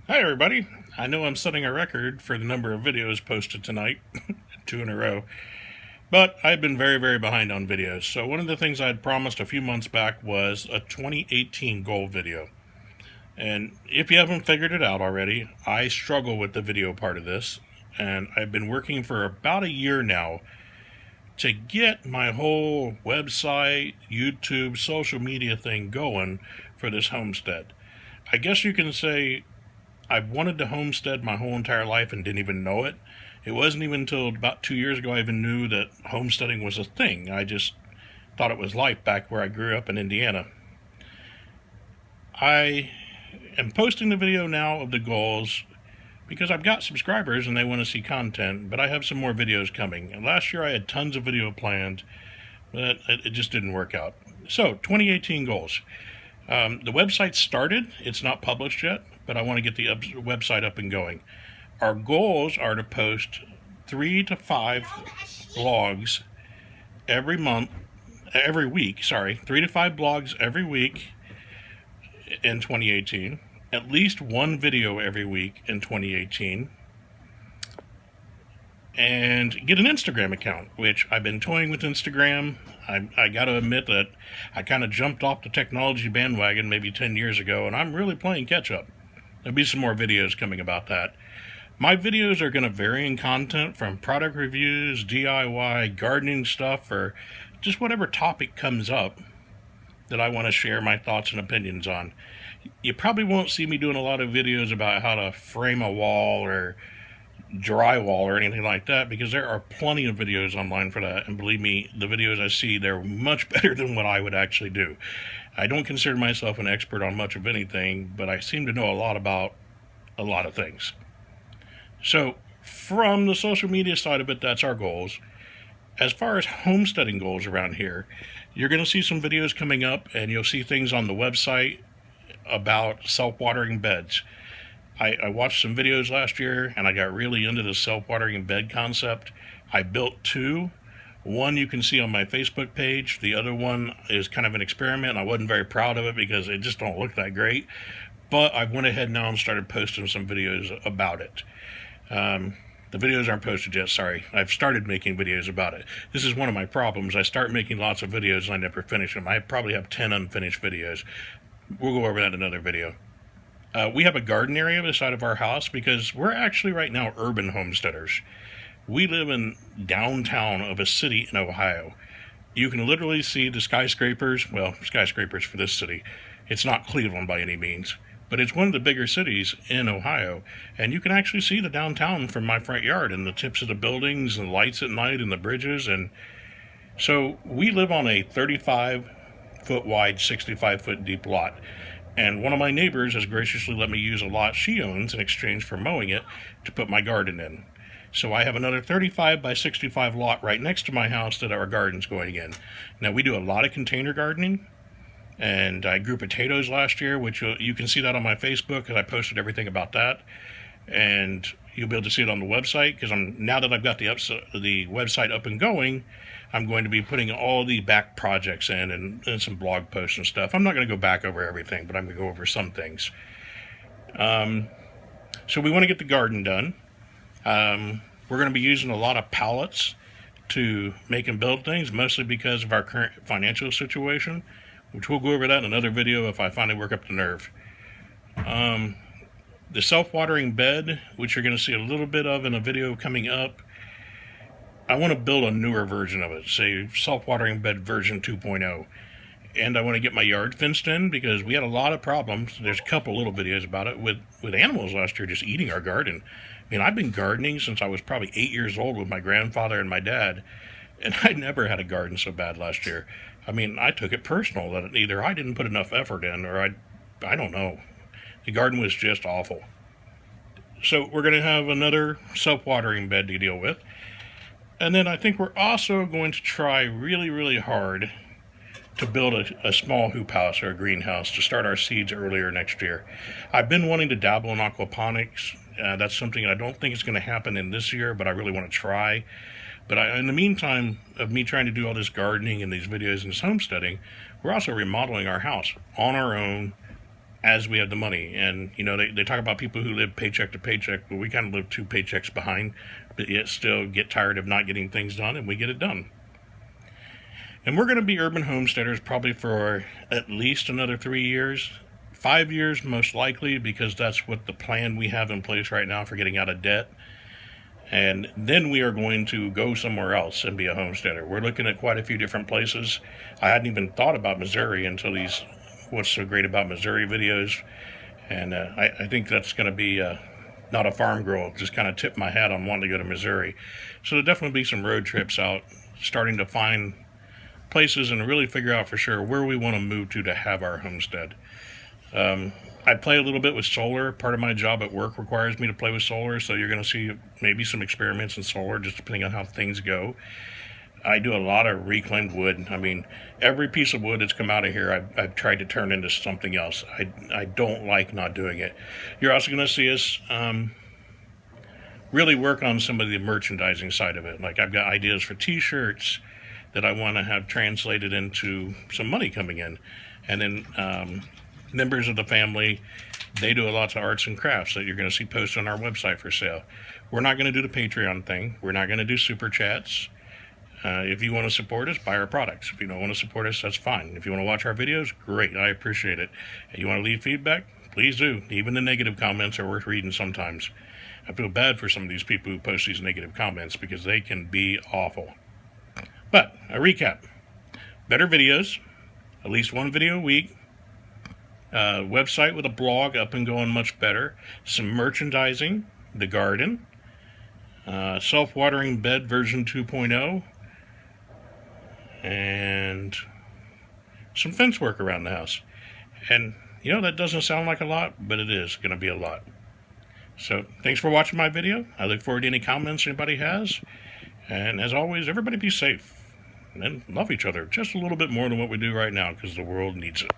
Hi everybody. I know I'm setting a record for the number of videos posted tonight, two in a row, but I've been very behind on videos. So one of the things I'd promised a few months back was a 2018 goal video. And if you haven't figured it out already, I struggle with the video part of this, and I've been working for about a year now to get my whole website, YouTube, social media thing going for this homestead. I guess you can say I've wanted to homestead my whole entire life and didn't even know it. It wasn't even until about 2 years ago I even knew that homesteading was a thing. I just thought it was life back where I grew up in Indiana. I am posting the video now of the goals because I've got subscribers and they want to see content, but I have some more videos coming. And last year I had tons of video planned, but it just didn't work out. So, 2018 goals. The website started, it's not published yet, but I want to get the website up and going. Our goals are to post 3 to 5 blogs every month, every week, 3 to 5 blogs every week in 2018, at least one video every week in 2018, and get an Instagram account, which I've been toying with Instagram. I got to admit that I kind of jumped off the technology bandwagon maybe 10 years ago, and I'm really playing catch up. There'll be some more videos coming about that. My videos are going to vary in content from product reviews, DIY, gardening stuff, or just whatever topic comes up that I want to share my thoughts and opinions on. You probably won't see me doing a lot of videos about how to frame a wall or drywall or anything like that, because there are plenty of videos online for that, and believe me, the videos I see, they're much better than what I would actually do. I don't consider myself an expert on much of anything, but I seem to know a lot about a lot of things. So from the social media side of it, that's our goals. As far as homesteading goals around here, you're going to see some videos coming up, and you'll see things on the website about self-watering beds. I watched some videos last year and I got really into the self-watering bed concept. I built two. One you can see on my Facebook page. The other one is kind of an experiment. I wasn't very proud of it because it just don't look that great. But I went ahead now and started posting some videos about it. The videos aren't posted yet, sorry. I've started making videos about it. This is one of my problems. I start making lots of videos and I never finish them. I probably have 10 unfinished videos. We'll go over that in another video. We have a garden area beside of our house because we're actually right now urban homesteaders. We live in downtown of a city in Ohio. You can literally see the skyscrapers, well, skyscrapers for this city. It's not Cleveland by any means, but it's one of the bigger cities in Ohio. And you can actually see the downtown from my front yard and the tips of the buildings and the lights at night and the bridges. And so we live on a 35-foot wide, 65-foot deep lot. And one of my neighbors has graciously let me use a lot she owns in exchange for mowing it to put my garden in. So I have another 35 by 65 lot right next to my house that our garden's going in. Now we do a lot of container gardening, and I grew potatoes last year, which you can see that on my Facebook because I posted everything about that. And you'll be able to see it on the website because now that I've got the website up and going, I'm going to be putting all the back projects in and some blog posts and stuff. I'm not going to go back over everything, but I'm going to go over some things. So we want to get the garden done. We're going to be using a lot of pallets to make and build things, mostly because of our current financial situation, which we'll go over that in another video if I finally work up the nerve. The self-watering bed, which you're going to see a little bit of in a video coming up, I want to build a newer version of it, say self-watering bed version 2.0. And I want to get my yard fenced in because we had a lot of problems. There's a couple little videos about it with animals last year just eating our garden. I mean, I've been gardening since I was probably 8 years old with my grandfather and my dad, and I never had a garden so bad last year. I mean, I took it personal that either I didn't put enough effort in or I don't know. The garden was just awful. So we're going to have another self-watering bed to deal with. And then I think we're also going to try really hard to build a small hoop house or a greenhouse to start our seeds earlier next year. I've been wanting to dabble in aquaponics. That's something I don't think is going to happen in this year, but I really want to try. But in the meantime of me trying to do all this gardening and these videos and this homesteading, we're also remodeling our house on our own, as we have the money. And, you know, they talk about people who live paycheck to paycheck. Well, we kind of live 2 paychecks behind, but yet still get tired of not getting things done, and we get it done. And we're going to be urban homesteaders probably for at least another 3 years. 5 years most likely, because that's what the plan we have in place right now for getting out of debt. And then we are going to go somewhere else and be a homesteader. We're looking at quite a few different places. I hadn't even thought about Missouri until these What's So Great About Missouri videos. And I think that's going to be not a farm girl, just kind of tip my hat on wanting to go to Missouri. So there'll definitely be some road trips out, starting to find places and really figure out for sure where we want to move to have our homestead. I play a little bit with solar. Part of my job at work requires me to play with solar, so you're going to see maybe some experiments in solar, just depending on how things go. I do a lot of reclaimed wood. I mean, every piece of wood that's come out of here, I've tried to turn into something else. I don't like not doing it. You're also going to see us really work on some of the merchandising side of it. Like, I've got ideas for t-shirts that I want to have translated into some money coming in. And then members of the family, they do a lot of arts and crafts that you're going to see posted on our website for sale. We're not going to do the Patreon thing. We're not going to do super chats. If you want to support us, buy our products. If you don't want to support us, that's fine. If you want to watch our videos, great. I appreciate it. And you want to leave feedback? Please do. Even the negative comments are worth reading sometimes. I feel bad for some of these people who post these negative comments because they can be awful. But, a recap. Better videos. At least 1 video a week. Website with a blog up and going much better. Some merchandising. The garden. Self-watering bed version 2.0. And some fence work around the house. And, you know, that doesn't sound like a lot, but it is going to be a lot. So, thanks for watching my video. I look forward to any comments anybody has. And as always, everybody be safe. And love each other just a little bit more than what we do right now, because the world needs it.